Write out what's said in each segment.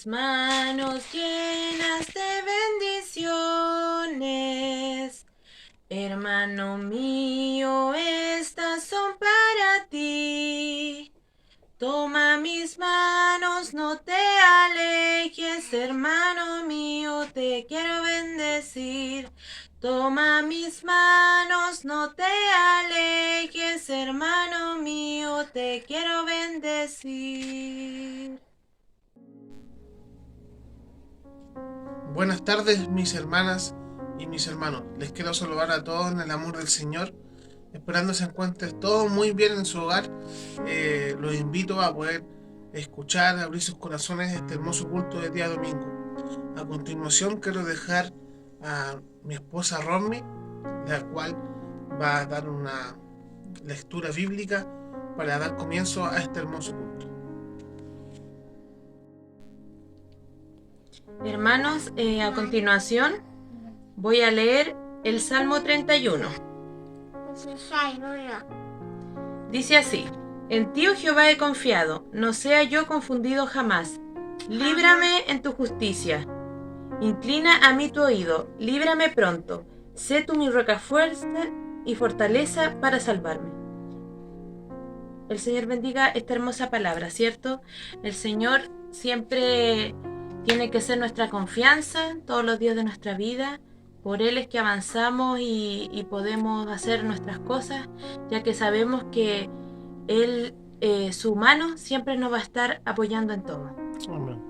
mis manos llenas de bendiciones. Hermano mío, estas son para ti. Toma mis manos, no te alejes, hermano mío, te quiero bendecir. Toma mis manos, no te alejes, hermano mío, te quiero bendecir. Buenas tardes, mis hermanas y mis hermanos. Les quiero saludar a todos en el amor del Señor, esperando se encuentren todos muy bien en su hogar. Los invito a poder escuchar, abrir sus corazones este hermoso culto de día domingo. A continuación quiero dejar a mi esposa Romy, la cual va a dar una lectura bíblica para dar comienzo a este hermoso culto. Hermanos, a continuación voy a leer el Salmo 31. Dice así: En ti, oh Jehová, he confiado, no sea yo confundido jamás. Líbrame en tu justicia. Inclina a mí tu oído, líbrame pronto. Sé tú mi roca fuerza y fortaleza para salvarme. El Señor bendiga esta hermosa palabra, ¿cierto? El Señor siempre tiene que ser nuestra confianza todos los días de nuestra vida. Por Él es que avanzamos y podemos hacer nuestras cosas, ya que sabemos que Él, su mano, siempre nos va a estar apoyando en todo. Amén.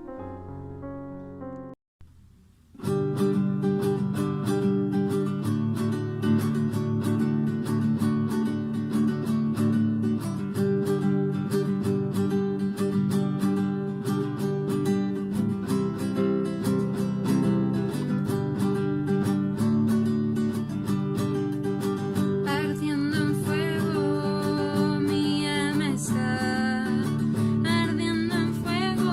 Ardiendo en fuego, mi alma está. Ardiendo en fuego,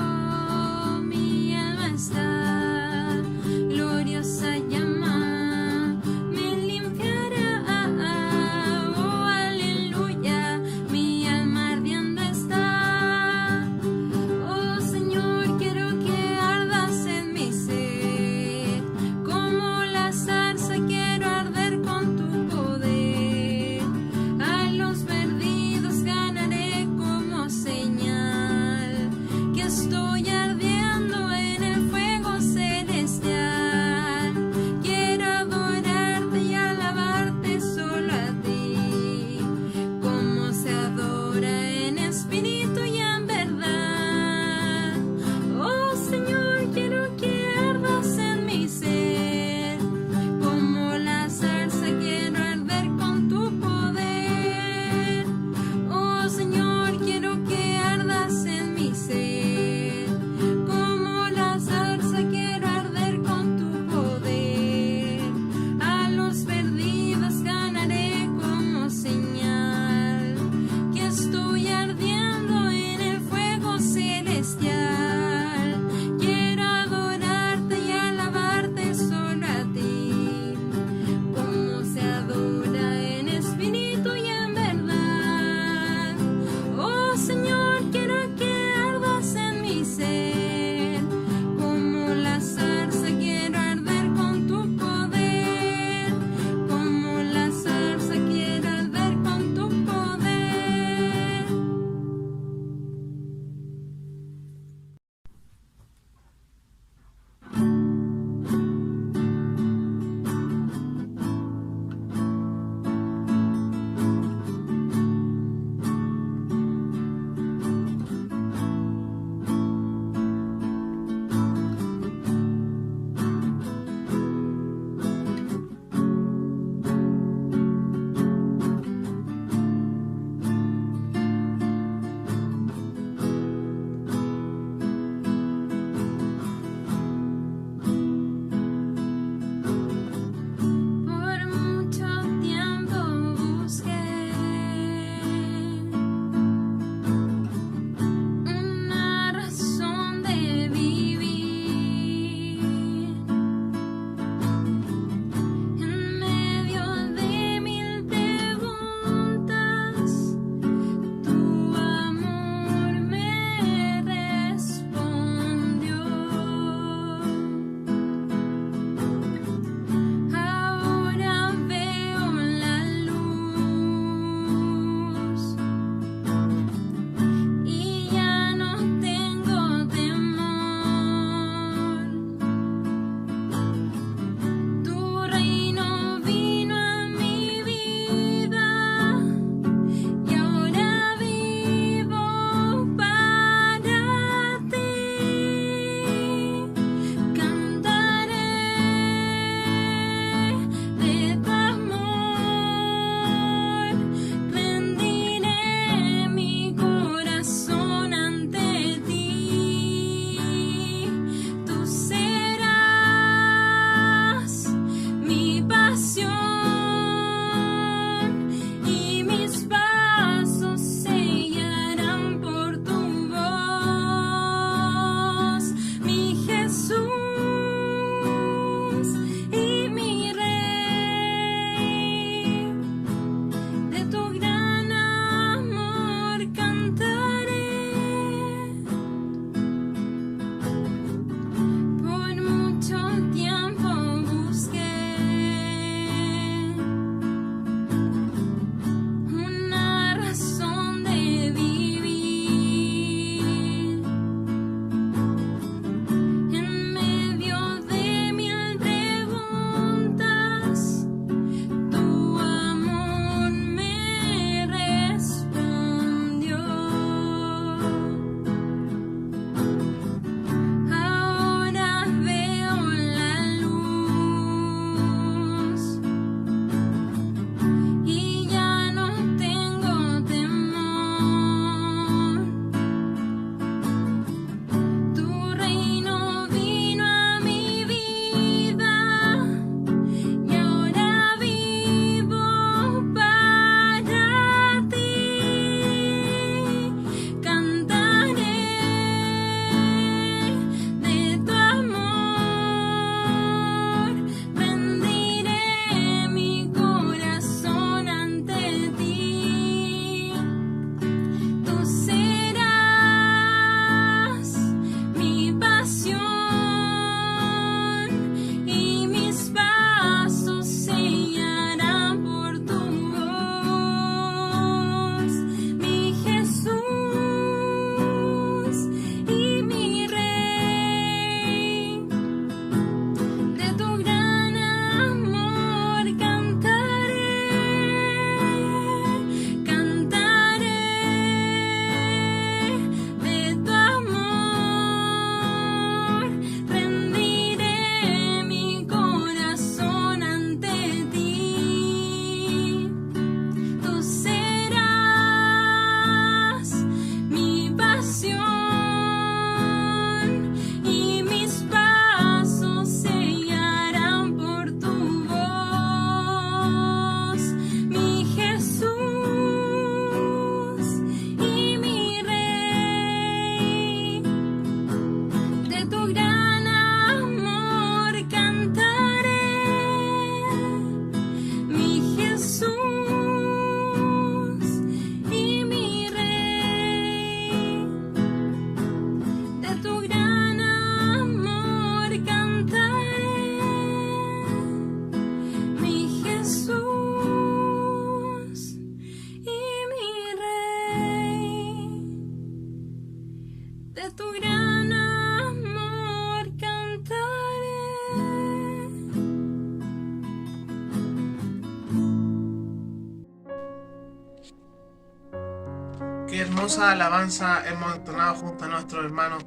Qué hermosa alabanza hemos entonado junto a nuestros hermanos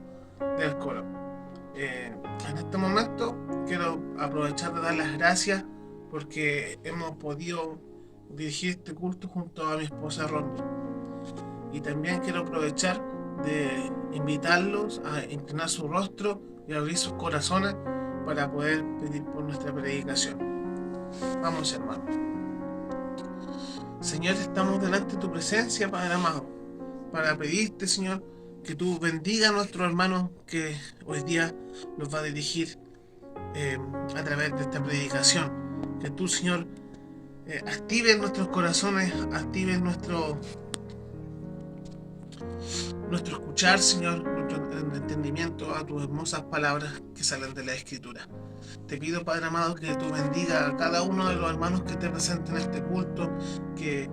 del coro. En este momento quiero aprovechar de dar las gracias porque hemos podido dirigir este culto junto a mi esposa Romy. Y también quiero aprovechar de invitarlos a inclinar su rostro y abrir sus corazones para poder pedir por nuestra predicación. Vamos, hermanos. Señor, estamos delante de tu presencia, Padre amado, para pedirte, Señor, que tú bendiga a nuestros hermanos que hoy día nos va a dirigir a través de esta predicación. Que tú, Señor, active nuestros corazones, active nuestro escuchar, Señor, nuestro entendimiento a tus hermosas palabras que salen de la Escritura. Te pido, Padre amado, que tú bendiga a cada uno de los hermanos que esté presente en este culto, que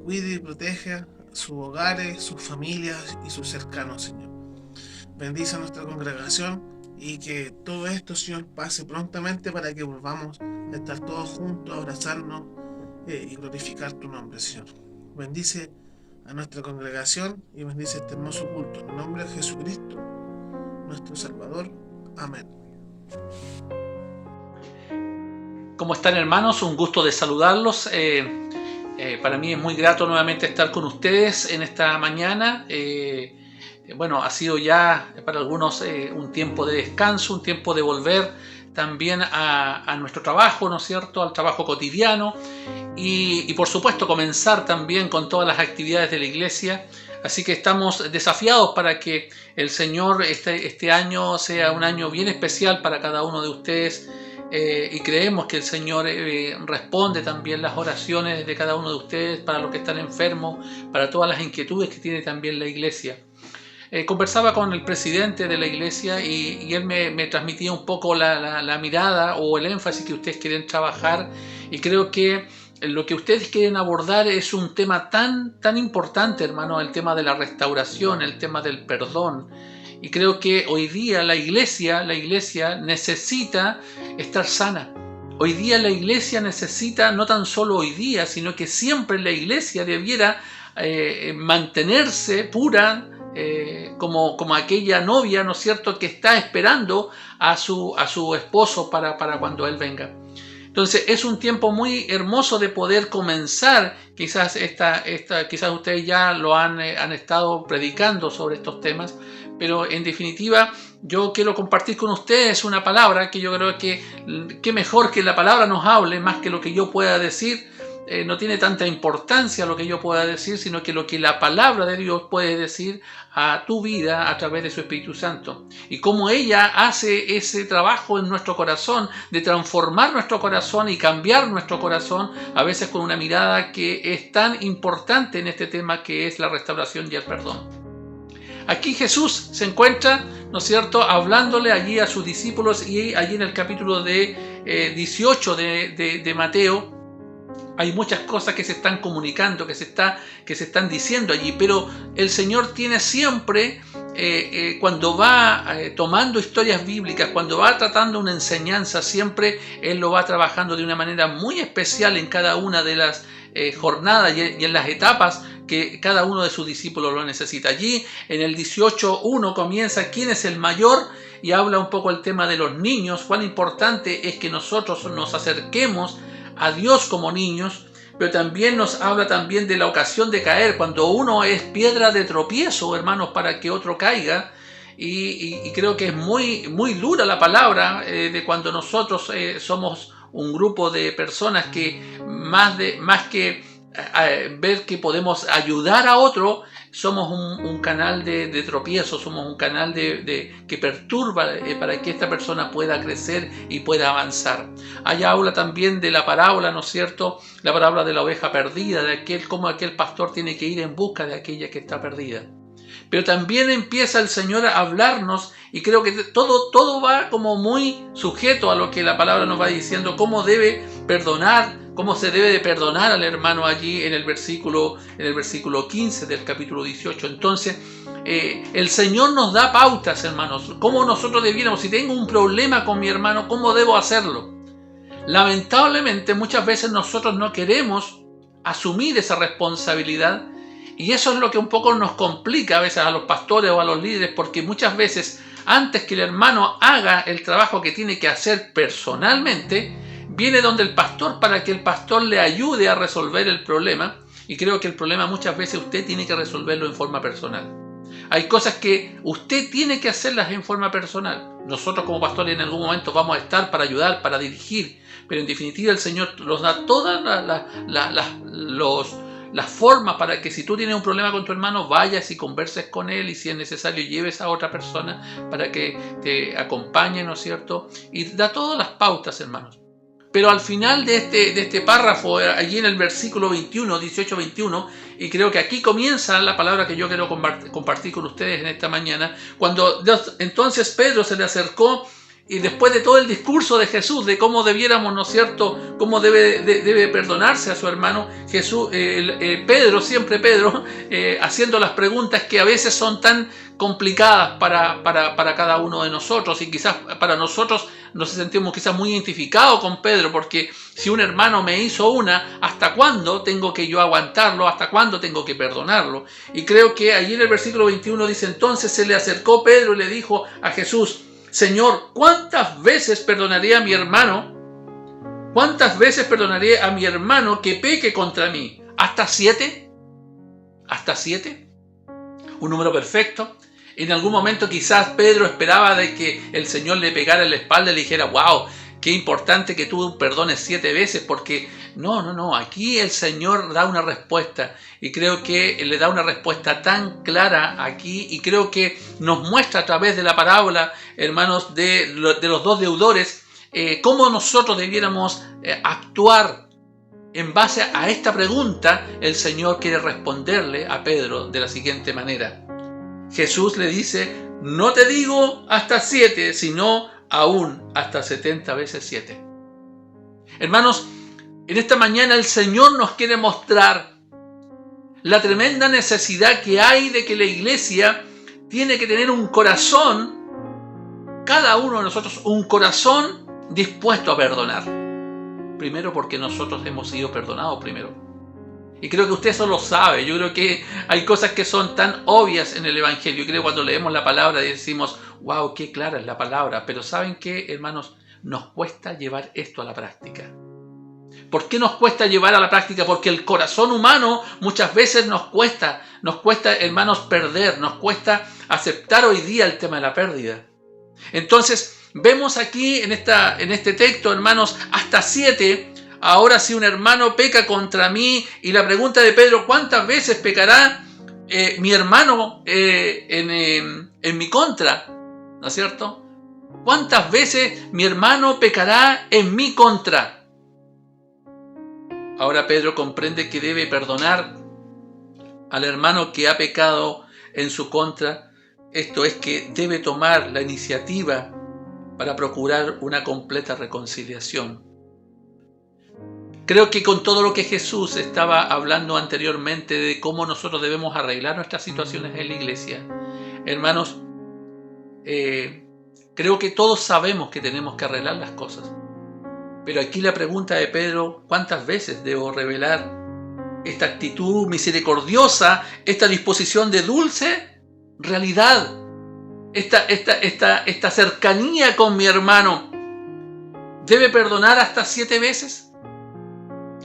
cuide y proteja sus hogares, sus familias y sus cercanos, Señor. Bendice a nuestra congregación y que todo esto, Señor, pase prontamente para que volvamos a estar todos juntos, a abrazarnos y glorificar tu nombre, Señor. Bendice a nuestra congregación y bendice este hermoso culto. En el nombre de Jesucristo, nuestro Salvador. Amén. ¿Cómo están, hermanos? Un gusto de saludarlos. Para mí es muy grato nuevamente estar con ustedes en esta mañana. Bueno, ha sido ya para algunos un tiempo de descanso, un tiempo de volver también a nuestro trabajo, ¿no es cierto?, al trabajo cotidiano y por supuesto comenzar también con todas las actividades de la iglesia. Así que estamos desafiados para que el Señor este año sea un año bien especial para cada uno de ustedes y creemos que el Señor responde también las oraciones de cada uno de ustedes para los que están enfermos, para todas las inquietudes que tiene también la iglesia. Conversaba con el presidente de la iglesia y él me transmitía un poco la mirada o el énfasis que ustedes quieren trabajar, y creo que lo que ustedes quieren abordar es un tema tan importante, hermano, el tema de la restauración, el tema del perdón. Y creo que hoy día la iglesia necesita estar sana. Hoy día la iglesia necesita, no tan solo hoy día, sino que siempre la iglesia debiera mantenerse pura, como aquella novia, ¿no es cierto?, que está esperando a su esposo para cuando él venga. Entonces es un tiempo muy hermoso de poder comenzar. Quizás quizás ustedes ya lo han estado predicando sobre estos temas, pero en definitiva yo quiero compartir con ustedes una palabra que yo creo que mejor que la palabra nos hable más que lo que yo pueda decir. No tiene tanta importancia lo que yo pueda decir, sino que lo que la palabra de Dios puede decir a tu vida a través de su Espíritu Santo. Y cómo ella hace ese trabajo en nuestro corazón, de transformar nuestro corazón y cambiar nuestro corazón, a veces con una mirada que es tan importante en este tema que es la restauración y el perdón. Aquí Jesús se encuentra, ¿no es cierto?, hablándole allí a sus discípulos, y allí en el capítulo 18 de Mateo, hay muchas cosas que se están comunicando, que se están diciendo allí, pero el Señor tiene siempre, cuando va tomando historias bíblicas, cuando va tratando una enseñanza, siempre Él lo va trabajando de una manera muy especial en cada una de las jornadas y en las etapas que cada uno de sus discípulos lo necesita. Allí en el 18:1 comienza quién es el mayor y habla un poco el tema de los niños, cuán importante es que nosotros nos acerquemos a Dios como niños, pero también nos habla también de la ocasión de caer, cuando uno es piedra de tropiezo, hermanos, para que otro caiga. Y creo que es muy dura la palabra de cuando nosotros somos un grupo de personas que más que ver que podemos ayudar a otro, somos un canal de tropiezo, somos un canal que perturba para que esta persona pueda crecer y pueda avanzar. Allá habla también de la parábola, ¿no es cierto?, la parábola de la oveja perdida, de cómo aquel pastor tiene que ir en busca de aquella que está perdida. Pero también empieza el Señor a hablarnos, y creo que todo va como muy sujeto a lo que la palabra nos va diciendo, cómo debe perdonar, cómo se debe de perdonar al hermano allí en el versículo 15 del capítulo 18. Entonces, el Señor nos da pautas, hermanos, cómo nosotros debiéramos, si tengo un problema con mi hermano, cómo debo hacerlo. Lamentablemente, muchas veces nosotros no queremos asumir esa responsabilidad Y eso es lo que un poco nos complica a veces a los pastores o a los líderes, porque muchas veces, antes que el hermano haga el trabajo que tiene que hacer personalmente, viene donde el pastor para que el pastor le ayude a resolver el problema. Y creo que el problema muchas veces usted tiene que resolverlo en forma personal. Hay cosas que usted tiene que hacerlas en forma personal. Nosotros como pastores en algún momento vamos a estar para ayudar, para dirigir, pero en definitiva el Señor nos da todas las formas para que si tú tienes un problema con tu hermano, vayas y converses con él, y si es necesario lleves a otra persona para que te acompañe, ¿no es cierto? Y da todas las pautas, hermanos. Pero al final de este párrafo, allí en el versículo 21, 18-21, y creo que aquí comienza la palabra que yo quiero compartir con ustedes en esta mañana, cuando entonces Pedro se le acercó, y después de todo el discurso de Jesús, de cómo debiéramos, ¿no es cierto?, cómo debe perdonarse a su hermano, Pedro, haciendo las preguntas que a veces son tan complicadas para cada uno de nosotros, y quizás para nosotros nos sentimos quizás muy identificados con Pedro, porque si un hermano me hizo una, ¿hasta cuándo tengo que yo aguantarlo? ¿Hasta cuándo tengo que perdonarlo? Y creo que allí en el versículo 21 dice: entonces se le acercó Pedro y le dijo a Jesús: Señor, ¿cuántas veces perdonaré a mi hermano? ¿Cuántas veces perdonaré a mi hermano que peque contra mí? ¿Hasta 7? ¿Hasta 7? Un número perfecto. En algún momento quizás Pedro esperaba de que el Señor le pegara en la espalda y le dijera: wow, qué importante que tú perdones 7 veces, porque no, aquí el Señor da una respuesta, y creo que le da una respuesta tan clara aquí, y creo que nos muestra a través de la parábola, hermanos, de los dos deudores, cómo nosotros debiéramos actuar. En base a esta pregunta, el Señor quiere responderle a Pedro de la siguiente manera. Jesús le dice: no te digo hasta 7, sino aún hasta 70 veces 7. Hermanos, en esta mañana el Señor nos quiere mostrar la tremenda necesidad que hay de que la iglesia tiene que tener un corazón, cada uno de nosotros, un corazón dispuesto a perdonar. Primero, porque nosotros hemos sido perdonados primero. Y creo que usted eso lo sabe. Yo creo que hay cosas que son tan obvias en el Evangelio. Yo creo que cuando leemos la palabra decimos: wow, qué clara es la palabra. Pero ¿saben qué, hermanos? Nos cuesta llevar esto a la práctica. ¿Por qué nos cuesta llevar a la práctica? Porque el corazón humano muchas veces nos cuesta, hermanos, perder. Nos cuesta aceptar hoy día el tema de la pérdida. Entonces, vemos aquí en este texto, hermanos, hasta 7. Ahora, si un hermano peca contra mí, y la pregunta de Pedro: ¿cuántas veces pecará mi hermano en mi contra? ¿No es cierto? ¿Cuántas veces mi hermano pecará en mi contra? Ahora Pedro comprende que debe perdonar al hermano que ha pecado en su contra. Esto es, que debe tomar la iniciativa para procurar una completa reconciliación. Creo que con todo lo que Jesús estaba hablando anteriormente de cómo nosotros debemos arreglar nuestras situaciones en la iglesia, hermanos, creo que todos sabemos que tenemos que arreglar las cosas. Pero aquí la pregunta de Pedro: ¿cuántas veces debo revelar esta actitud misericordiosa, esta disposición de dulce realidad, esta cercanía con mi hermano? ¿Debe perdonar hasta 7 veces?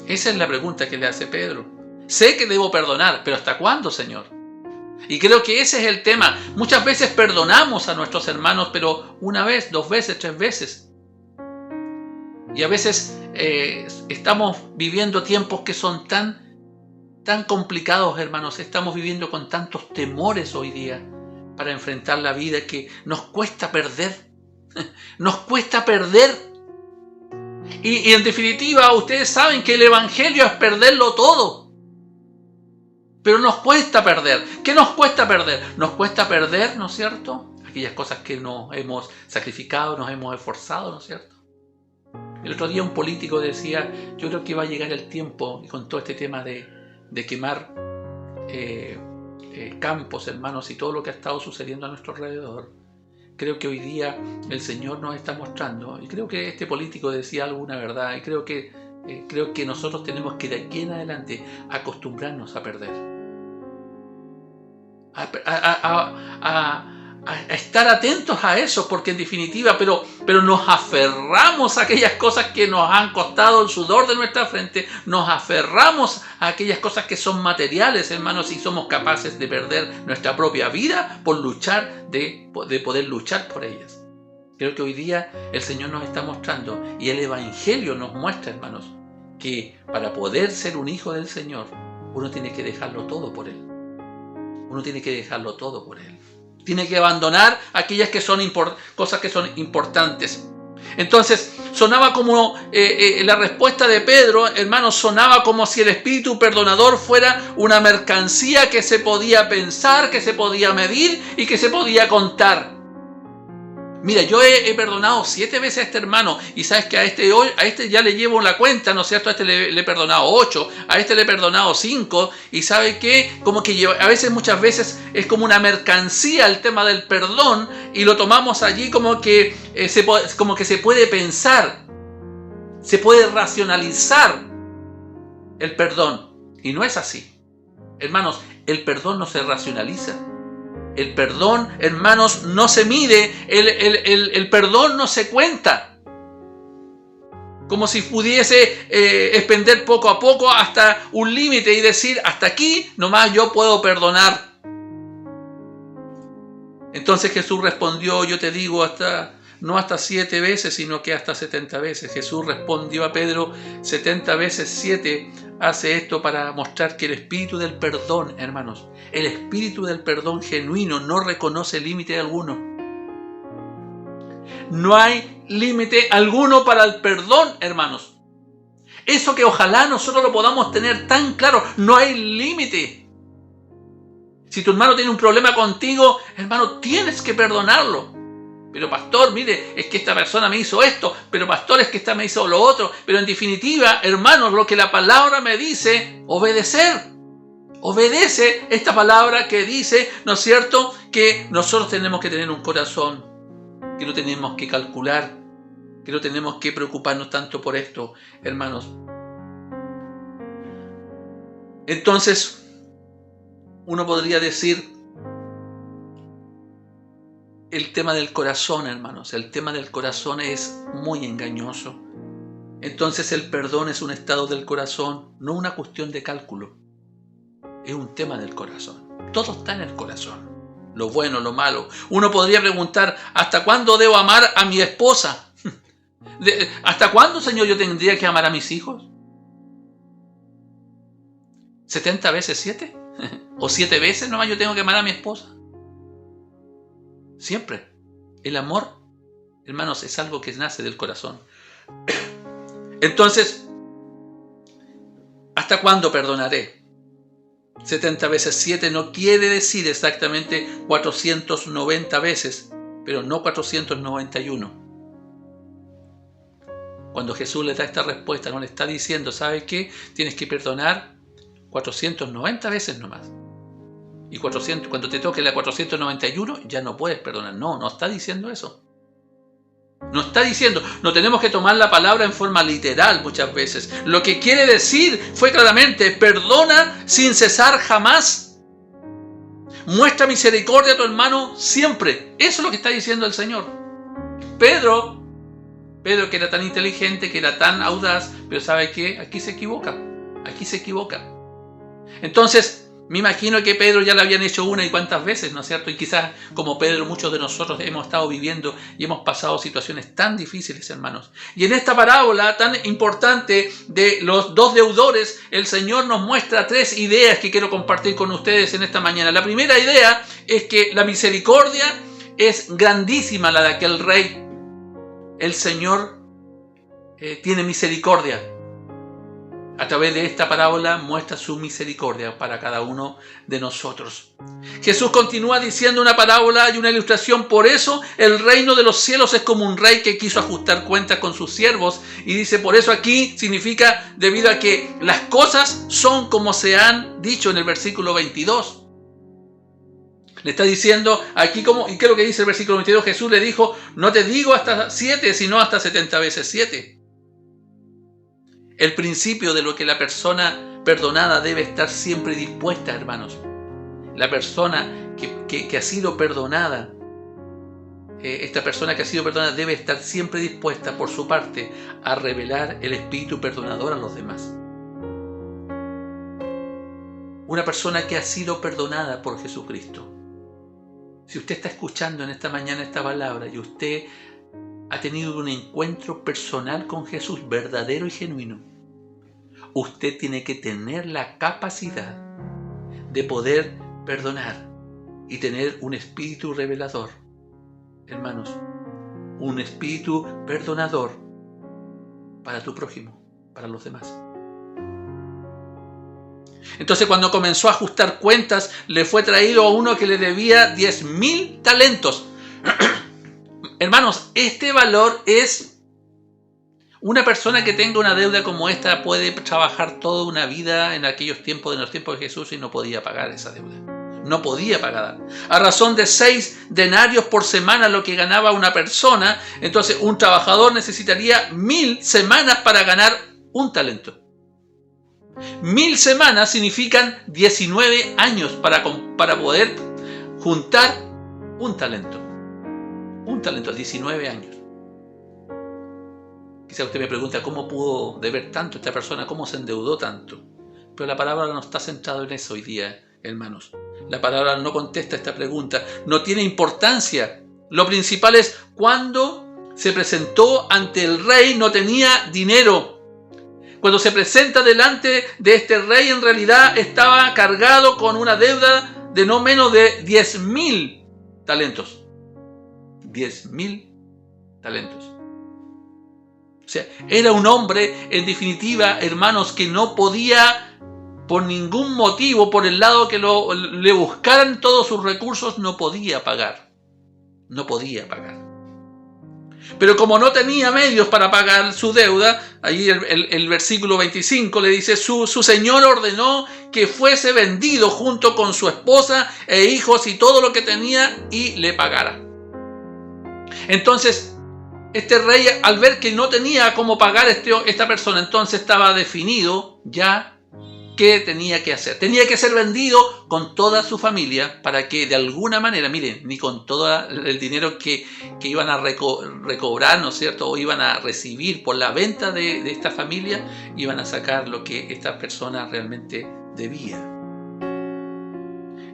Esa es la pregunta que le hace Pedro. Sé que debo perdonar, pero ¿hasta cuándo, Señor? Y creo que ese es el tema. Muchas veces perdonamos a nuestros hermanos, pero 1 vez, 2 veces, 3 veces. Y a veces estamos viviendo tiempos que son tan complicados, hermanos. Estamos viviendo con tantos temores hoy día para enfrentar la vida, que nos cuesta perder. Nos cuesta perder. Y en definitiva, ustedes saben que el Evangelio es perderlo todo. Pero nos cuesta perder. ¿Qué nos cuesta perder? Nos cuesta perder, ¿no es cierto?, aquellas cosas que nos hemos sacrificado, nos hemos esforzado, ¿no es cierto? El otro día un político decía: yo creo que va a llegar el tiempo, y con todo este tema de quemar campos, hermanos, y todo lo que ha estado sucediendo a nuestro alrededor, creo que hoy día el Señor nos está mostrando, y creo que este político decía alguna verdad, y creo que nosotros tenemos que de aquí en adelante acostumbrarnos a perder. a estar atentos a eso, porque en definitiva, pero nos aferramos a aquellas cosas que nos han costado el sudor de nuestra frente, nos aferramos a aquellas cosas que son materiales, hermanos, y somos capaces de perder nuestra propia vida por luchar, de poder luchar por ellas. Creo que hoy día el Señor nos está mostrando, y el Evangelio nos muestra, hermanos, que para poder ser un hijo del Señor, uno tiene que dejarlo todo por Él. Uno tiene que dejarlo todo por Él. Tiene que abandonar aquellas que son cosas que son importantes. Entonces, sonaba como la respuesta de Pedro, hermanos, sonaba como si el Espíritu Perdonador fuera una mercancía que se podía pensar, que se podía medir y que se podía contar. Mira, yo he perdonado 7 veces a este hermano, y sabes que a este ya le llevo la cuenta, ¿no es cierto? A este le he perdonado 8, a este le he perdonado 5, y ¿sabe qué? Como que muchas veces es como una mercancía el tema del perdón, y lo tomamos allí como que se puede pensar, se puede racionalizar el perdón, y no es así. Hermanos, el perdón no se racionaliza. El perdón, hermanos, no se mide, el perdón no se cuenta. Como si pudiese expender poco a poco hasta un límite y decir, hasta aquí nomás yo puedo perdonar. Entonces Jesús respondió, yo te digo, no hasta 7 veces, sino que hasta 70 veces. Jesús respondió a Pedro, 70 veces 7 hace esto para mostrar que el espíritu del perdón, hermanos, el espíritu del perdón genuino no reconoce límite alguno. No hay límite alguno para el perdón, hermanos. Eso que ojalá nosotros lo podamos tener tan claro, no hay límite. Si tu hermano tiene un problema contigo, hermano, tienes que perdonarlo. Pero pastor, mire, es que esta persona me hizo esto, pero pastor, es que esta me hizo lo otro. Pero en definitiva, hermanos, lo que la palabra me dice, obedecer. Obedece esta palabra que dice, ¿no es cierto?, que nosotros tenemos que tener un corazón, que no tenemos que calcular, que no tenemos que preocuparnos tanto por esto, hermanos. Entonces, uno podría decir, el tema del corazón, hermanos, el tema del corazón es muy engañoso. Entonces el perdón es un estado del corazón, no una cuestión de cálculo. Es un tema del corazón. Todo está en el corazón. Lo bueno, lo malo. Uno podría preguntar, ¿hasta cuándo debo amar a mi esposa? ¿Hasta cuándo, Señor, yo tendría que amar a mis hijos? ¿70 veces 7? ¿O 7 veces nomás yo tengo que amar a mi esposa? Siempre. El amor, hermanos, es algo que nace del corazón. Entonces, ¿hasta cuándo perdonaré? 70 veces 7 no quiere decir exactamente 490 veces, pero no 491. Cuando Jesús le da esta respuesta, no le está diciendo, ¿sabes qué? Tienes que perdonar 490 veces nomás. Y 400, cuando te toque la 491, ya no puedes perdonar. No está diciendo eso. No está diciendo, no tenemos que tomar la palabra en forma literal muchas veces. Lo que quiere decir fue claramente, perdona sin cesar jamás. Muestra misericordia a tu hermano siempre. Eso es lo que está diciendo el Señor. Pedro, que era tan inteligente, que era tan audaz, pero ¿sabe qué? Aquí se equivoca. Entonces, me imagino que Pedro ya lo habían hecho una y cuantas veces, ¿no es cierto? Y quizás como Pedro, muchos de nosotros hemos estado viviendo y hemos pasado situaciones tan difíciles, hermanos. Y en esta parábola tan importante de los 2 deudores, el Señor nos muestra 3 ideas que quiero compartir con ustedes en esta mañana. La primera idea es que la misericordia es grandísima, la de aquel rey. El Señor tiene misericordia. A través de esta parábola muestra su misericordia para cada uno de nosotros. Jesús continúa diciendo una parábola y una ilustración. Por eso el reino de los cielos es como un rey que quiso ajustar cuentas con sus siervos. Y dice, por eso aquí significa debido a que las cosas son como se han dicho en el versículo 22. Le está diciendo aquí, ¿y qué es lo que dice el versículo 22? Jesús le dijo, no te digo hasta 7, sino hasta 70 veces 7. El principio de lo que la persona perdonada debe estar siempre dispuesta, hermanos. la persona que ha sido perdonada, esta persona que ha sido perdonada debe estar siempre dispuesta por su parte a revelar el espíritu perdonador a los demás. Una persona que ha sido perdonada por Jesucristo. Si usted está escuchando en esta mañana esta palabra y usted ha tenido un encuentro personal con Jesús verdadero y genuino, usted tiene que tener la capacidad de poder perdonar y tener un espíritu revelador. Hermanos, un espíritu perdonador para tu prójimo, para los demás. Entonces, cuando comenzó a ajustar cuentas, le fue traído a uno que le debía 10.000 talentos. Hermanos, este valor es... Una persona que tenga una deuda como esta puede trabajar toda una vida en aquellos tiempos, en los tiempos de Jesús, y no podía pagar esa deuda. No podía pagar. A razón de 6 denarios por semana lo que ganaba una persona, entonces un trabajador necesitaría 1.000 semanas para ganar un talento. 1.000 semanas significan 19 años para poder juntar un talento. Un talento, 19 años. Quizá usted me pregunta cómo pudo deber tanto esta persona, cómo se endeudó tanto. Pero la palabra no está centrada en eso hoy día, hermanos. La palabra no contesta esta pregunta. No tiene importancia. Lo principal es cuando se presentó ante el rey no tenía dinero. Cuando se presenta delante de este rey, en realidad estaba cargado con una deuda de no menos de 10.000 talentos. 10.000 talentos. O sea, era un hombre, en definitiva, hermanos, que no podía, por ningún motivo, por el lado que le buscaran todos sus recursos, no podía pagar. No podía pagar. Pero como no tenía medios para pagar su deuda, ahí el versículo 25 le dice, su señor ordenó que fuese vendido junto con su esposa e hijos y todo lo que tenía y le pagara. Entonces, este rey, al ver que no tenía cómo pagar esta persona, entonces estaba definido ya qué tenía que hacer. Tenía que ser vendido con toda su familia para que de alguna manera, miren, ni con todo el dinero que iban a recobrar, ¿no es cierto? O iban a recibir por la venta de esta familia, iban a sacar lo que esta persona realmente debía.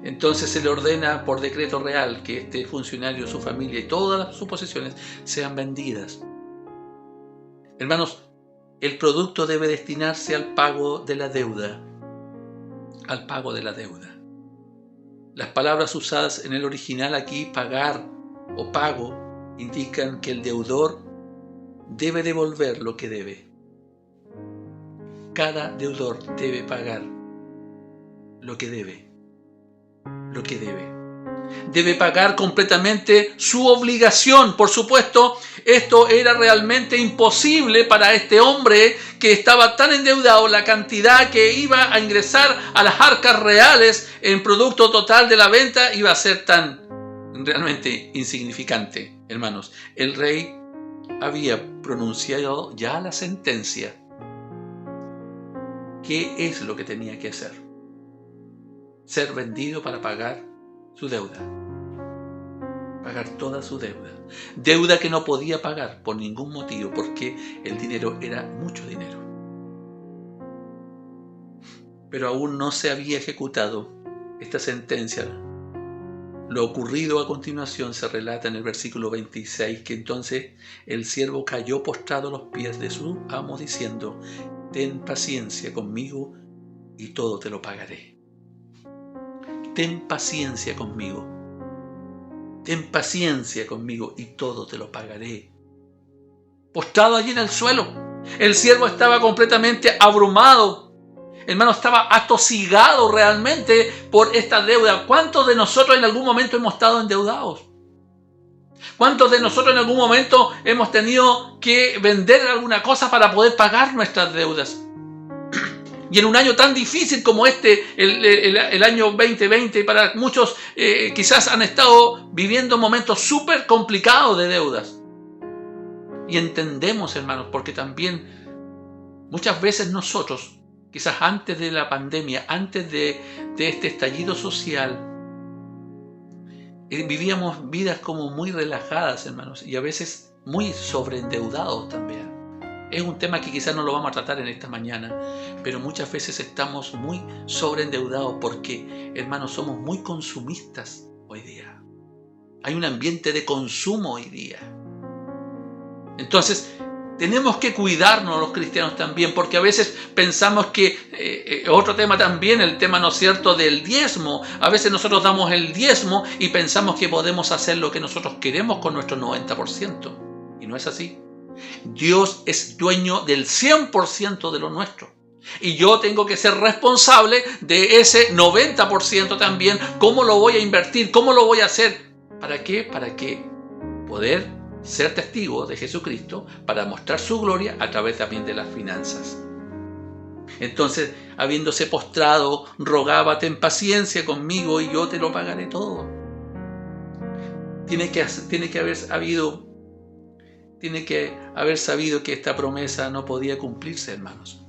Entonces se le ordena por decreto real que este funcionario, su familia y todas sus posesiones sean vendidas. Hermanos, el producto debe destinarse al pago de la deuda. Al pago de la deuda. Las palabras usadas en el original aquí, pagar o pago, indican que el deudor debe devolver lo que debe. Cada deudor debe pagar lo que debe. Lo que debe. Debe pagar completamente su obligación. Por supuesto, esto era realmente imposible para este hombre que estaba tan endeudado. La cantidad que iba a ingresar a las arcas reales en producto total de la venta iba a ser tan realmente insignificante, hermanos. El rey había pronunciado ya la sentencia. ¿Qué es lo que tenía que hacer? Ser vendido para pagar su deuda. Pagar toda su deuda. Deuda que no podía pagar por ningún motivo, porque el dinero era mucho dinero. Pero aún no se había ejecutado esta sentencia. Lo ocurrido a continuación se relata en el versículo 26, que entonces el siervo cayó postrado a los pies de su amo diciendo: ten paciencia conmigo y todo te lo pagaré. Ten paciencia conmigo. Ten paciencia conmigo y todo te lo pagaré. Postrado allí en el suelo, el siervo estaba completamente abrumado. Hermano, estaba atosigado realmente por esta deuda. ¿Cuántos de nosotros en algún momento hemos estado endeudados? ¿Cuántos de nosotros en algún momento hemos tenido que vender alguna cosa para poder pagar nuestras deudas? Y en un año tan difícil como este, el año 2020, para muchos quizás han estado viviendo momentos súper complicados de deudas. Y entendemos, hermanos, porque también muchas veces nosotros quizás antes de la pandemia, antes de este estallido social, vivíamos vidas como muy relajadas, hermanos, y a veces muy sobreendeudados también. Es un tema que quizás no lo vamos a tratar en esta mañana, pero muchas veces estamos muy sobreendeudados porque, hermanos, somos muy consumistas hoy día. Hay un ambiente de consumo hoy día. Entonces, tenemos que cuidarnos los cristianos también, porque a veces pensamos que, otro tema también, el tema, ¿no es cierto?, del diezmo. A veces nosotros damos el diezmo y pensamos que podemos hacer lo que nosotros queremos con nuestro 90%. Y no es así. Dios es dueño del 100% de lo nuestro. Y yo tengo que ser responsable de ese 90% también. ¿Cómo lo voy a invertir? ¿Cómo lo voy a hacer? ¿Para qué? Para que poder ser testigo de Jesucristo, para mostrar su gloria a través también de las finanzas. Entonces, habiéndose postrado, rogaba: ten paciencia conmigo y yo te lo pagaré todo. Tiene que haber sabido que esta promesa no podía cumplirse, hermanos.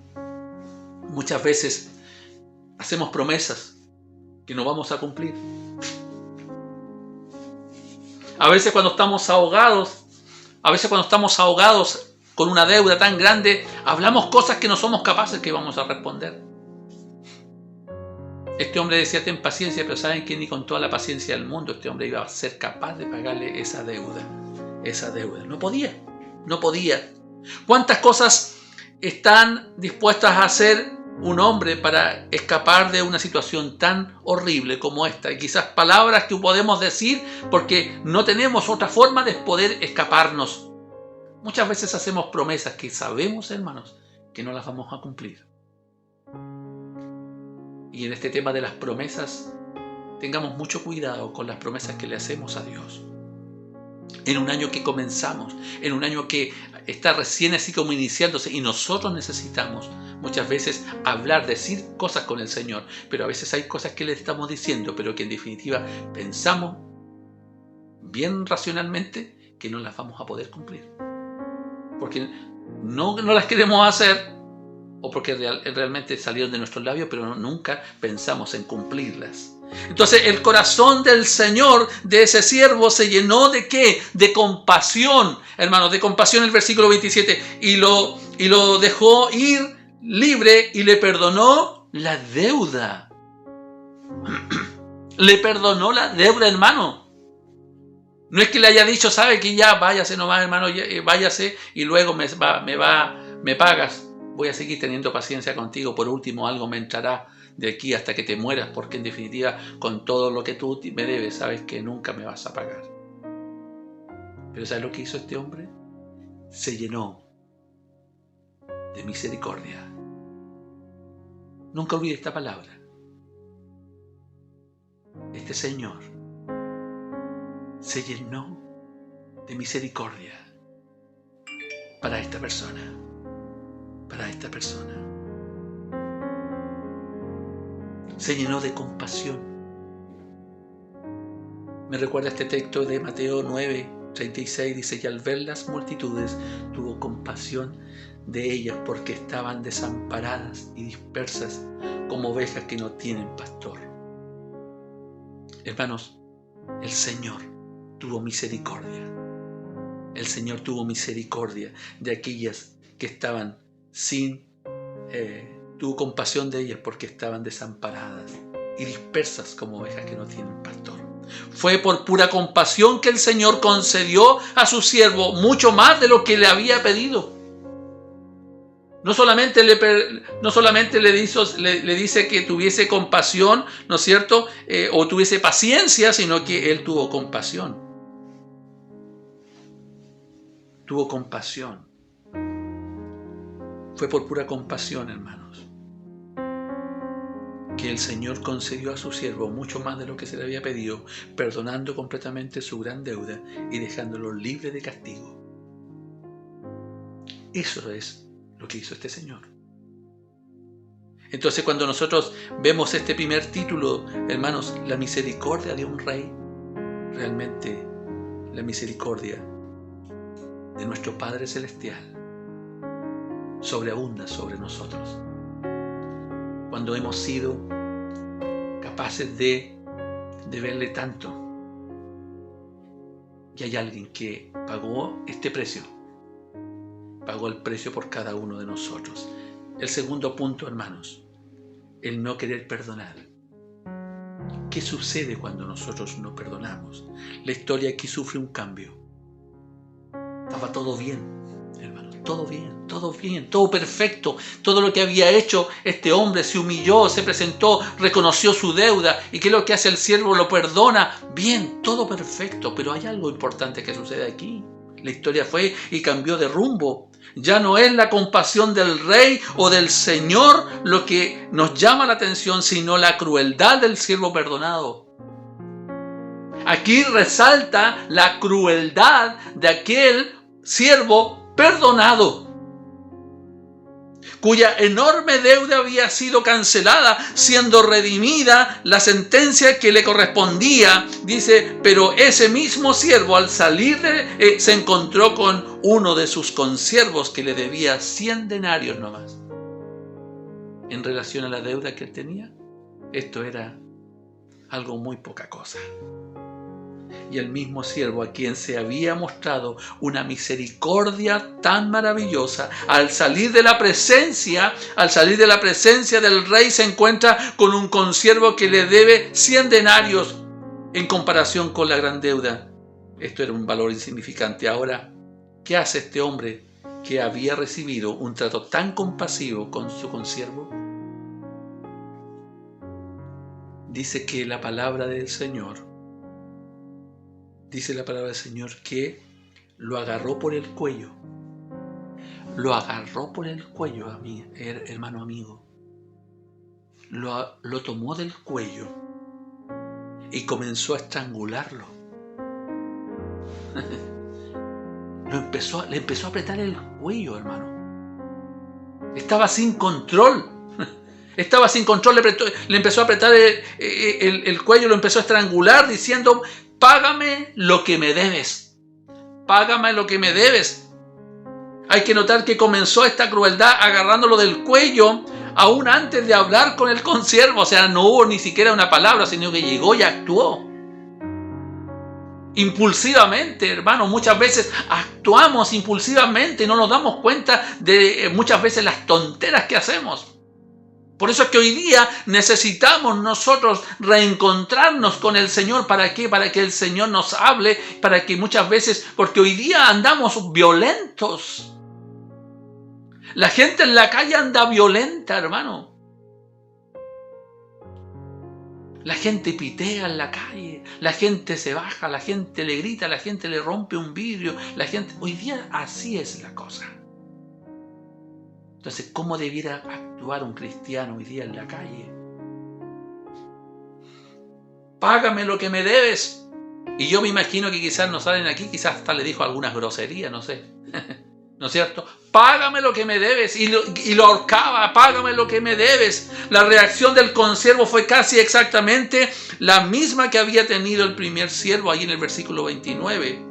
Muchas veces hacemos promesas que no vamos a cumplir. A veces cuando estamos ahogados con una deuda tan grande, hablamos cosas que no somos capaces que vamos a responder. Este hombre decía: ten paciencia, pero saben que ni con toda la paciencia del mundo este hombre iba a ser capaz de pagarle esa deuda. No podía. ¿Cuántas cosas están dispuestas a hacer un hombre para escapar de una situación tan horrible como esta? Y quizás palabras que podemos decir porque no tenemos otra forma de poder escaparnos. Muchas veces hacemos promesas que sabemos, hermanos, que no las vamos a cumplir. Y en este tema de las promesas, tengamos mucho cuidado con las promesas que le hacemos a Dios. En un año que comenzamos, en un año que está recién así como iniciándose, y nosotros necesitamos muchas veces hablar, decir cosas con el Señor, pero a veces hay cosas que le estamos diciendo, pero que en definitiva pensamos bien racionalmente que no las vamos a poder cumplir. Porque no las queremos hacer, o porque realmente salieron de nuestros labios, pero nunca pensamos en cumplirlas. Entonces el corazón del Señor, de ese siervo, se llenó ¿de qué? De compasión, hermanos, de compasión. El versículo 27, y lo dejó ir libre y le perdonó la deuda. Le perdonó la deuda, hermano. No es que le haya dicho: sabe que ya váyase nomás, hermano, váyase y luego me pagas. Voy a seguir teniendo paciencia contigo, por último algo me entrará de aquí hasta que te mueras, porque en definitiva con todo lo que tú me debes, sabes que nunca me vas a pagar. Pero ¿sabes lo que hizo este hombre? Se llenó de misericordia. Nunca olvide esta palabra. Este Señor se llenó de misericordia para esta persona. Se llenó de compasión. Me recuerda este texto de Mateo 9:36, dice: y al ver las multitudes tuvo compasión de ellas, porque estaban desamparadas y dispersas como ovejas que no tienen pastor. Hermanos, el Señor tuvo misericordia. El Señor tuvo misericordia de aquellas que estaban tuvo compasión de ellas porque estaban desamparadas y dispersas como ovejas que no tienen pastor. Fue por pura compasión que el Señor concedió a su siervo mucho más de lo que le había pedido. No solamente le dice que tuviese compasión, ¿no es cierto?, o tuviese paciencia, sino que Él tuvo compasión. Tuvo compasión. Fue por pura compasión, hermanos, que el Señor concedió a su siervo mucho más de lo que se le había pedido, perdonando completamente su gran deuda y dejándolo libre de castigo. Eso es lo que hizo este Señor. Entonces, cuando nosotros vemos este primer título, hermanos, la misericordia de un rey, realmente la misericordia de nuestro Padre Celestial sobreabunda sobre nosotros. cuando hemos sido capaces de verle tanto. Y hay alguien que pagó este precio. Pagó el precio por cada uno de nosotros. El segundo punto, hermanos, el no querer perdonar. ¿Qué sucede cuando nosotros no perdonamos? La historia aquí sufre un cambio. Estaba todo bien, hermanos, todo bien, todo perfecto. Todo lo que había hecho este hombre, se humilló, se presentó, reconoció su deuda. ¿Y qué es lo que hace el siervo? Lo perdona. Bien, todo perfecto. Pero hay algo importante que sucede aquí. La historia fue y cambió de rumbo. Ya no es la compasión del rey o del Señor lo que nos llama la atención, sino la crueldad del siervo perdonado. Aquí resalta la crueldad de aquel siervo perdonado, cuya enorme deuda había sido cancelada, siendo redimida la sentencia que le correspondía. Dice, pero ese mismo siervo al salir se encontró con uno de sus consiervos que le debía 100 denarios nomás. En relación a la deuda que él tenía, esto era algo muy poca cosa. Y el mismo siervo a quien se había mostrado una misericordia tan maravillosa, al salir de la presencia del rey, se encuentra con un consiervo que le debe 100 denarios en comparación con la gran deuda. Esto era un valor insignificante. Ahora, ¿qué hace este hombre que había recibido un trato tan compasivo con su consiervo? Dice que la palabra del Señor que lo agarró por el cuello. Lo agarró por el cuello, hermano amigo. Lo tomó del cuello y comenzó a estrangularlo. Le empezó a apretar el cuello, hermano. Estaba sin control. Le empezó a apretar el cuello, lo empezó a estrangular diciendo, págame lo que me debes. Págame lo que me debes. Hay que notar que comenzó esta crueldad agarrándolo del cuello aún antes de hablar con el consiervo. O sea, no hubo ni siquiera una palabra, sino que llegó y actuó. Impulsivamente, hermano. Muchas veces actuamos impulsivamente y no nos damos cuenta de muchas veces las tonteras que hacemos. Por eso es que hoy día necesitamos nosotros reencontrarnos con el Señor. ¿Para qué? Para que el Señor nos hable, para que muchas veces, porque hoy día andamos violentos. La gente en la calle anda violenta, hermano. La gente pitea en la calle, la gente se baja, la gente le grita, la gente le rompe un vidrio, hoy día así es la cosa. Entonces, ¿cómo debiera actuar un cristiano hoy día en la calle? Págame lo que me debes. Y yo me imagino que quizás no salen aquí, quizás hasta le dijo algunas groserías, no sé. ¿No es cierto? Págame lo que me debes. Y lo ahorcaba, págame lo que me debes. La reacción del consiervo fue casi exactamente la misma que había tenido el primer siervo ahí en el versículo 29.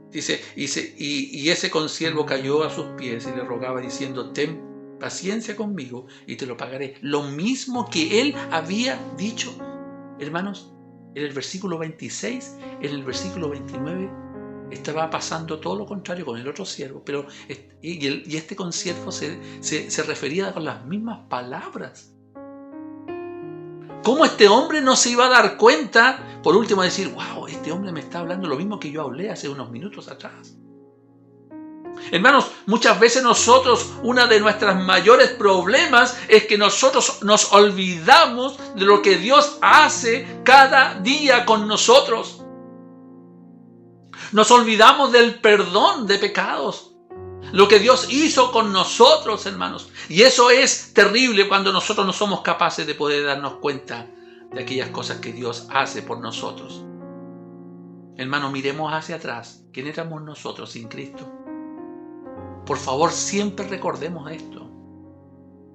Dice, y ese consiervo cayó a sus pies y le rogaba diciendo, ten paciencia conmigo y te lo pagaré. Lo mismo que él había dicho, hermanos, en el versículo 26, en el versículo 29, estaba pasando todo lo contrario con el otro siervo, pero este consiervo se refería con las mismas palabras. ¿Cómo este hombre no se iba a dar cuenta? Por último, decir, wow, este hombre me está hablando lo mismo que yo hablé hace unos minutos atrás. Hermanos, muchas veces nosotros, uno de nuestros mayores problemas es que nosotros nos olvidamos de lo que Dios hace cada día con nosotros. Nos olvidamos del perdón de pecados. Lo que Dios hizo con nosotros, hermanos. Y eso es terrible cuando nosotros no somos capaces de poder darnos cuenta de aquellas cosas que Dios hace por nosotros. Hermano, miremos hacia atrás. ¿Quién éramos nosotros sin Cristo? Por favor, siempre recordemos esto.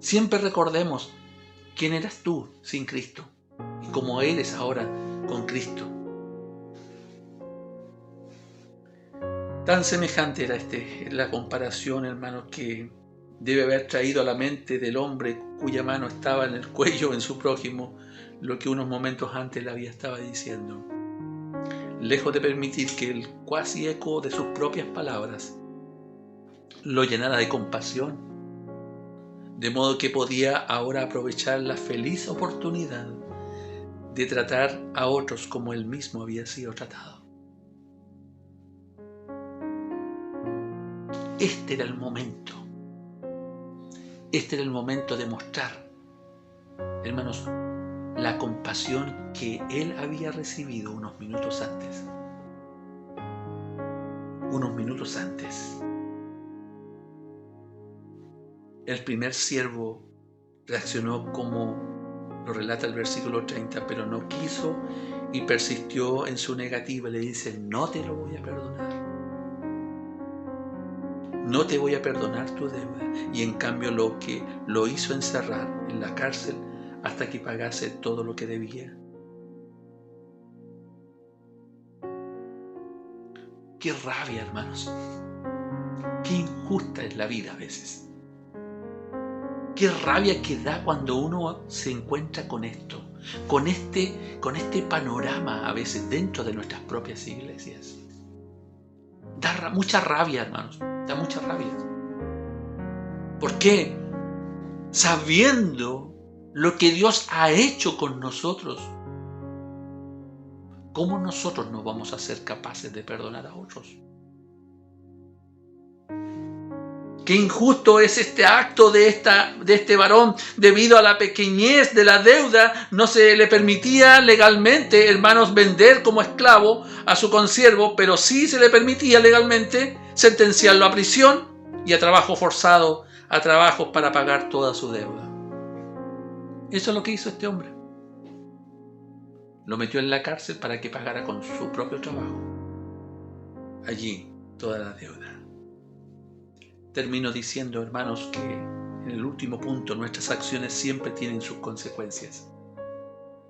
Siempre recordemos quién eras tú sin Cristo y cómo eres ahora con Cristo. Tan semejante era la comparación, hermanos, que debe haber traído a la mente del hombre cuya mano estaba en el cuello en su prójimo lo que unos momentos antes le estaba diciendo. Lejos de permitir que el cuasi eco de sus propias palabras lo llenara de compasión, de modo que podía ahora aprovechar la feliz oportunidad de tratar a otros como él mismo había sido tratado. Este era el momento. Este era el momento de mostrar, hermanos, la compasión que él había recibido unos minutos antes. Unos minutos antes. El primer siervo reaccionó como lo relata el versículo 30, pero no quiso y persistió en su negativa. Le dice: no te lo voy a perdonar. No te voy a perdonar tu deuda. Y en cambio lo hizo encerrar en la cárcel hasta que pagase todo lo que debía. Qué rabia, hermanos. Qué injusta es la vida a veces. Qué rabia que da cuando uno se encuentra con esto, con este panorama a veces dentro de nuestras propias iglesias. Da mucha rabia, hermanos, da mucha rabia. ¿Por qué? Sabiendo lo que Dios ha hecho con nosotros, ¿cómo nosotros no vamos a ser capaces de perdonar a otros? Qué injusto es este acto de este varón. Debido a la pequeñez de la deuda, no se le permitía legalmente, hermanos, vender como esclavo a su consiervo, pero sí se le permitía legalmente sentenciarlo a prisión y a trabajo forzado, a trabajos para pagar toda su deuda. Eso es lo que hizo este hombre. Lo metió en la cárcel para que pagara con su propio trabajo allí toda la deuda. Termino diciendo, hermanos, que en el último punto nuestras acciones siempre tienen sus consecuencias.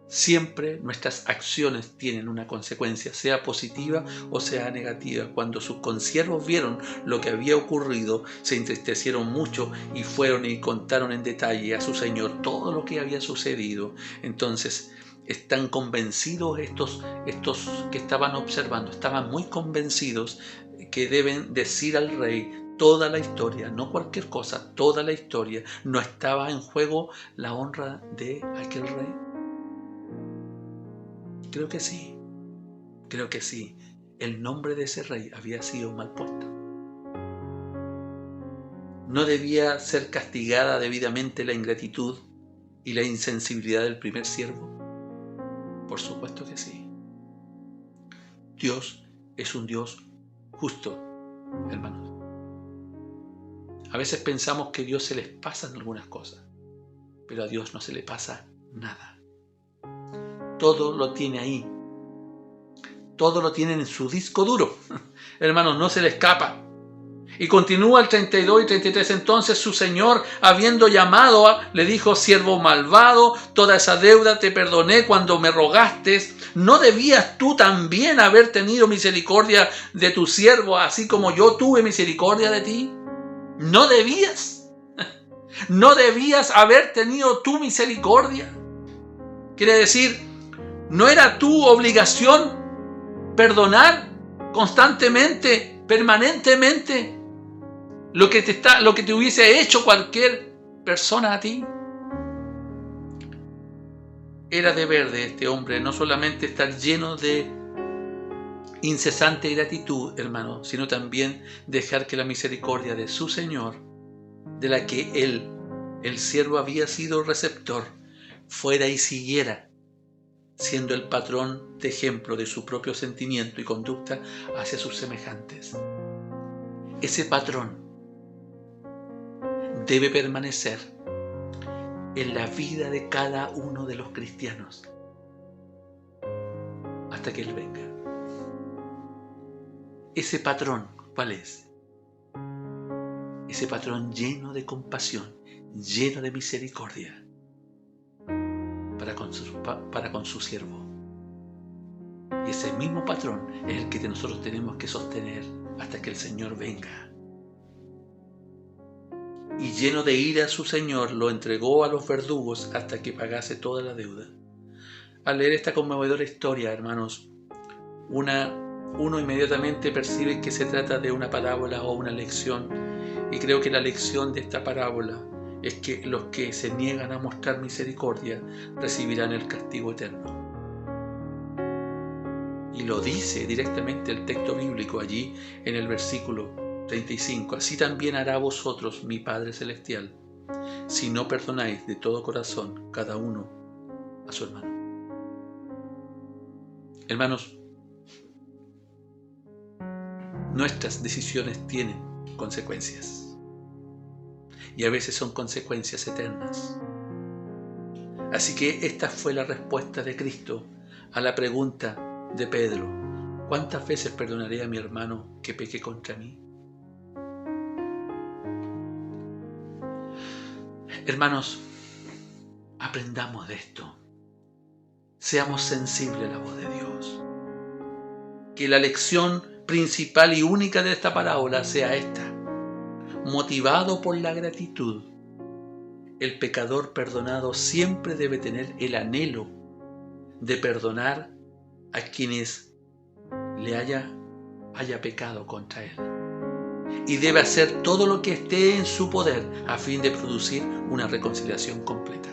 Siempre nuestras acciones tienen una consecuencia, sea positiva o sea negativa. Cuando sus consiervos vieron lo que había ocurrido, se entristecieron mucho y fueron y contaron en detalle a su señor todo lo que había sucedido. Entonces, están convencidos estos que estaban observando, estaban muy convencidos que deben decir al rey toda la historia, no cualquier cosa, toda la historia. ¿No estaba en juego la honra de aquel rey? Creo que sí, creo que sí. El nombre de ese rey había sido mal puesto. ¿No debía ser castigada debidamente la ingratitud y la insensibilidad del primer siervo? Por supuesto que sí. Dios es un Dios justo, hermanos. A veces pensamos que a Dios se les pasan algunas cosas, pero a Dios no se le pasa nada. Todo lo tiene ahí. Todo lo tiene en su disco duro. Hermanos, no se le escapa. Y continúa el 32 y 33. Entonces su señor, habiendo llamado, le dijo: siervo malvado, toda esa deuda te perdoné cuando me rogaste. ¿No debías tú también haber tenido misericordia de tu siervo, así como yo tuve misericordia de ti? ¿No debías? ¿No debías haber tenido tu misericordia? Quiere decir, ¿no era tu obligación perdonar constantemente, permanentemente, lo que te hubiese hecho cualquier persona a ti? Era deber de este hombre no solamente estar lleno de incesante gratitud, hermano, sino también dejar que la misericordia de su Señor, de la que él, el siervo, había sido receptor, fuera y siguiera siendo el patrón de ejemplo de su propio sentimiento y conducta hacia sus semejantes. Ese patrón debe permanecer en la vida de cada uno de los cristianos hasta que Él venga. Ese patrón, ¿cuál es? Ese patrón lleno de compasión, lleno de misericordia para con su siervo. Y ese mismo patrón es el que nosotros tenemos que sostener hasta que el Señor venga. y lleno de ira su señor lo entregó a los verdugos hasta que pagase toda la deuda. Al leer esta conmovedora historia, hermanos, uno inmediatamente percibe que se trata de una parábola o una lección, y creo que la lección de esta parábola es que los que se niegan a mostrar misericordia recibirán el castigo eterno. Y lo dice directamente el texto bíblico allí en el versículo 35. Así también hará a vosotros mi Padre Celestial, si no perdonáis de todo corazón cada uno a su hermano. Hermanos, nuestras decisiones tienen consecuencias, y a veces son consecuencias eternas. Así que esta fue la respuesta de Cristo a la pregunta de Pedro: ¿cuántas veces perdonaré a mi hermano que peque contra mí? Hermanos, aprendamos de esto. Seamos sensibles a la voz de Dios. Que la lección principal y única de esta parábola sea esta: motivado por la gratitud, el pecador perdonado siempre debe tener el anhelo de perdonar a quienes le haya pecado contra él. Y debe hacer todo lo que esté en su poder a fin de producir una reconciliación completa.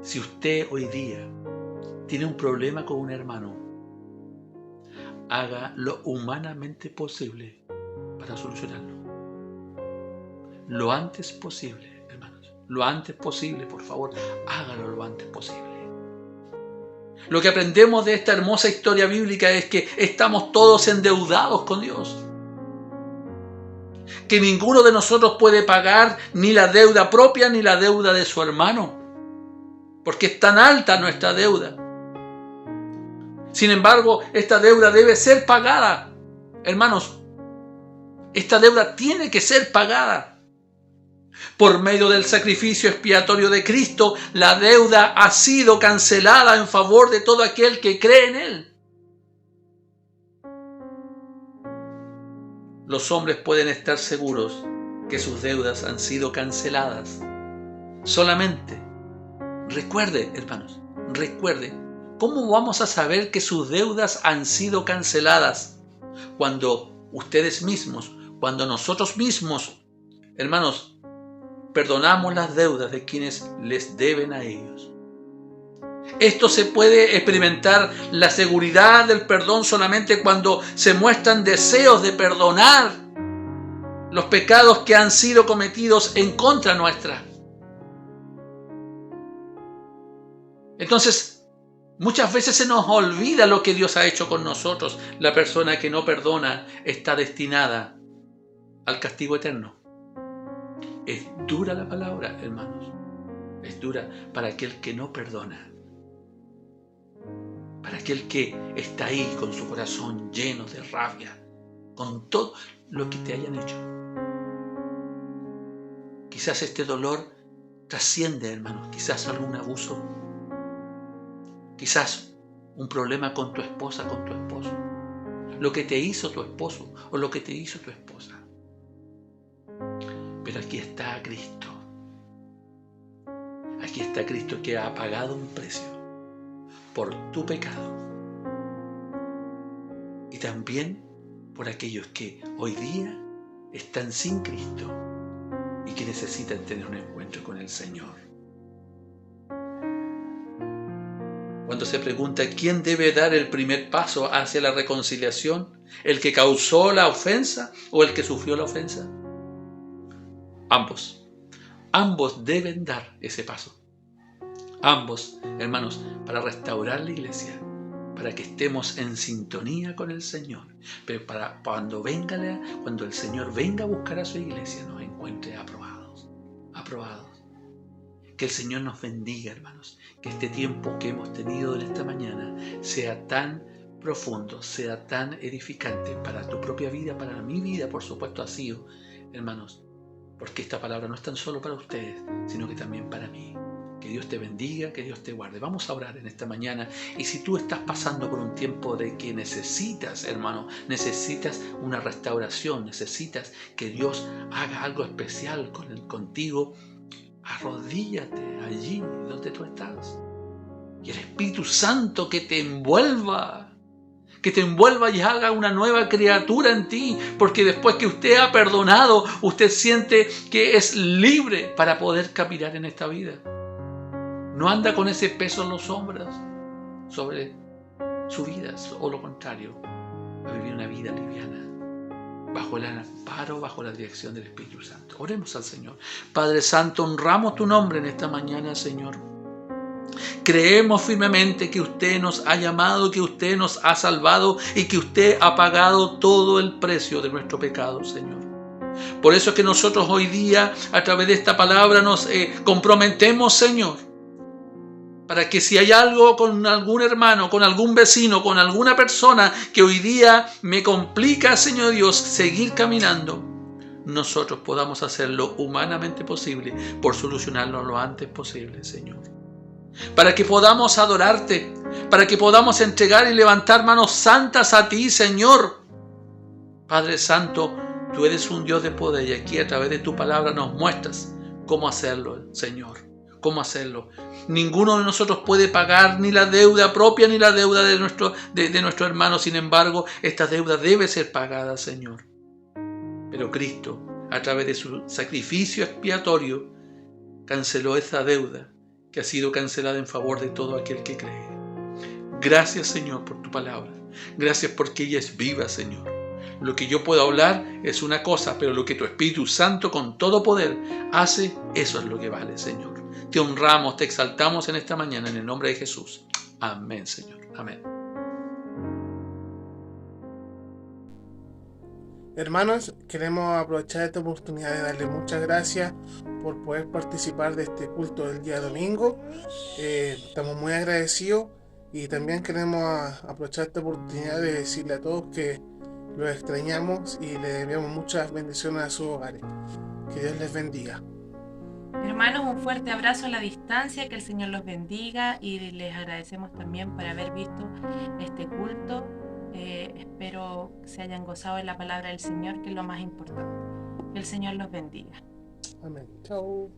Si usted hoy día tiene un problema con un hermano, haga lo humanamente posible para solucionarlo. Lo antes posible, hermanos. Lo antes posible, por favor, hágalo lo antes posible. Lo que aprendemos de esta hermosa historia bíblica es que estamos todos endeudados con Dios. Que ninguno de nosotros puede pagar ni la deuda propia ni la deuda de su hermano, porque es tan alta nuestra deuda. Sin embargo, esta deuda debe ser pagada. Hermanos, esta deuda tiene que ser pagada. Por medio del sacrificio expiatorio de Cristo, la deuda ha sido cancelada en favor de todo aquel que cree en Él. Los hombres pueden estar seguros que sus deudas han sido canceladas. Solamente, recuerde, hermanos, recuerde, ¿cómo vamos a saber que sus deudas han sido canceladas? Cuando ustedes mismos, cuando nosotros mismos, hermanos, perdonamos las deudas de quienes les deben a ellos. Esto se puede experimentar la seguridad del perdón solamente cuando se muestran deseos de perdonar los pecados que han sido cometidos en contra nuestra. Entonces, muchas veces se nos olvida lo que Dios ha hecho con nosotros. La persona que no perdona está destinada al castigo eterno. Es dura la palabra, hermanos. Es dura para aquel que no perdona. Para aquel que está ahí con su corazón lleno de rabia, con todo lo que te hayan hecho. Quizás este dolor trasciende, hermanos. Quizás algún abuso. Quizás un problema con tu esposa, con tu esposo. Lo que te hizo tu esposo o lo que te hizo tu esposa. Pero aquí está Cristo. Aquí está Cristo que ha pagado un precio por tu pecado. Y también por aquellos que hoy día están sin Cristo y que necesitan tener un encuentro con el Señor. Cuando se pregunta quién debe dar el primer paso hacia la reconciliación, ¿el que causó la ofensa o el que sufrió la ofensa? Ambos. Ambos deben dar ese paso. Ambos, hermanos, para restaurar la iglesia, para que estemos en sintonía con el Señor, pero para cuando el Señor venga a buscar a su iglesia, nos encuentre aprobados. Que el Señor nos bendiga, hermanos, que este tiempo que hemos tenido en esta mañana sea tan profundo, sea tan edificante para tu propia vida, para mi vida, por supuesto ha sido, hermanos, porque esta palabra no es tan solo para ustedes, sino que también para mí. Que Dios te bendiga, que Dios te guarde. Vamos a orar en esta mañana. Y si tú estás pasando por un tiempo de que necesitas, hermano, necesitas una restauración, necesitas que Dios haga algo especial contigo, arrodíllate allí donde tú estás. Y el Espíritu Santo que te envuelva y haga una nueva criatura en ti, porque después que usted ha perdonado, usted siente que es libre para poder caminar en esta vida. No anda con ese peso en los hombros sobre su vida, o lo contrario, va a vivir una vida liviana, bajo el amparo, bajo la dirección del Espíritu Santo. Oremos al Señor. Padre Santo, honramos tu nombre en esta mañana, Señor. Creemos firmemente que usted nos ha llamado, que usted nos ha salvado y que usted ha pagado todo el precio de nuestro pecado, Señor. Por eso es que nosotros hoy día, a través de esta palabra, nos comprometemos, Señor, para que si hay algo con algún hermano, con algún vecino, con alguna persona que hoy día me complica, Señor Dios, seguir caminando, nosotros podamos hacer lo humanamente posible por solucionarlo lo antes posible, Señor. Para que podamos adorarte, para que podamos entregar y levantar manos santas a ti, Señor. Padre Santo, tú eres un Dios de poder y aquí a través de tu palabra nos muestras cómo hacerlo, Señor. Cómo hacerlo. Ninguno de nosotros puede pagar ni la deuda propia ni la deuda de nuestro hermano. Sin embargo, esta deuda debe ser pagada, Señor. Pero Cristo, a través de su sacrificio expiatorio, canceló esa deuda que ha sido cancelada en favor de todo aquel que cree. Gracias, Señor, por tu palabra. Gracias porque ella es viva, Señor. Lo que yo puedo hablar es una cosa, pero lo que tu Espíritu Santo con todo poder hace, eso es lo que vale, Señor. Te honramos, te exaltamos en esta mañana en el nombre de Jesús. Amén, Señor. Amén. Hermanos, queremos aprovechar esta oportunidad de darle muchas gracias por poder participar de este culto del día domingo. Estamos muy agradecidos y también queremos aprovechar esta oportunidad de decirle a todos que los extrañamos y les enviamos muchas bendiciones a sus hogares. Que Dios les bendiga. Hermanos, un fuerte abrazo a la distancia, que el Señor los bendiga y les agradecemos también por haber visto este culto. Espero que se hayan gozado de la palabra del Señor, que es lo más importante. Que el Señor los bendiga. Amén. Chao.